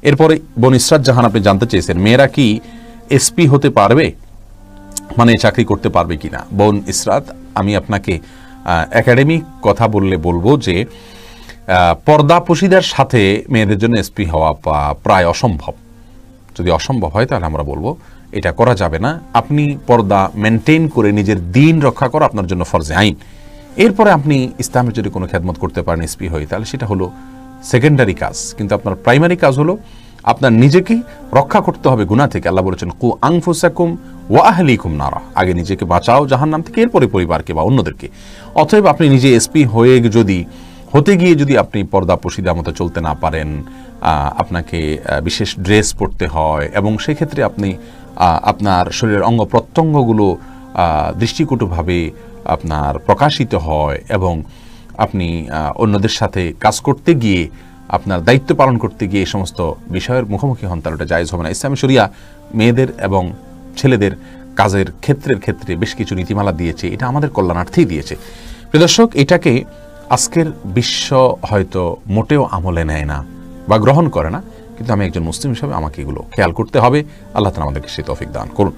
এরপরে বোন ইসরাত জাহান আপনি জানতে চেয়েছেন মেয়েরা কি এসপি হতে পারবে, মানে চাকরি করতে পারবে কিনা। বোন ইসরাত, আমি আপনাকে একাডেমিক কথা বলবো যে পর্দাপোশিদার সাথে মেয়েদের জন্য এসপি হওয়া প্রায় অসম্ভব। যদি অসম্ভব হয় তাহলে আমরা বলবো এটা করা যাবে না। আপনি পর্দা মেনটেন করে নিজের দিন রক্ষা করা আপনার জন্য ফরজে আইন। এরপরে আপনি ইসলামের যদি কোনো খেদমত করতে পারেন এসপি হয়ে, তাহলে সেটা হলো সেকেন্ডারি কাজ। কিন্তু আপনার প্রাইমারি কাজ হলো আপনার নিজেকে রক্ষা করতে হবে গুনাহ থেকে। আল্লাহ বলেছেন কু আনফুসাকুম ওয়া আহলিকুম নারা, আগে নিজেকে বাঁচাও জাহান্নাম থেকে, এরপরে পরিবারকে বা অন্যদেরকে। অতএব আপনি নিজে এসপি হয়ে হতে গিয়ে যদি আপনি পর্দাপোশিদার মতো চলতে না পারেন, আপনাকে বিশেষ ড্রেস পরতে হয় এবং সেক্ষেত্রে আপনি আপনার শরীরের অঙ্গ প্রত্যঙ্গগুলো দৃষ্টিকটুভাবে আপনার প্রকাশিত হয় এবং আপনি অন্যদের সাথে কাজ করতে গিয়ে আপনার দায়িত্ব পালন করতে গিয়ে এই সমস্ত বিষয়ের মুখোমুখি হন, তাহলে এটা জায়েজ হবে না। ইসলামী শরিয়া মেয়েদের এবং ছেলেদের কাজের ক্ষেত্রে বেশ কিছু নীতিমালা দিয়েছে, এটা আমাদের কল্যাণার্থেই দিয়েছে। প্রিয় দর্শক, এটাকে আজকের বিশ্ব হয়তো মোটেও আমলে নেয় না বা গ্রহণ করে না, কিন্তু আমি একজন মুসলিম হিসাবে আমাকে এগুলো খেয়াল করতে হবে। আল্লাহ তাআলা আমাদেরকে সেই তৌফিক দান করুন।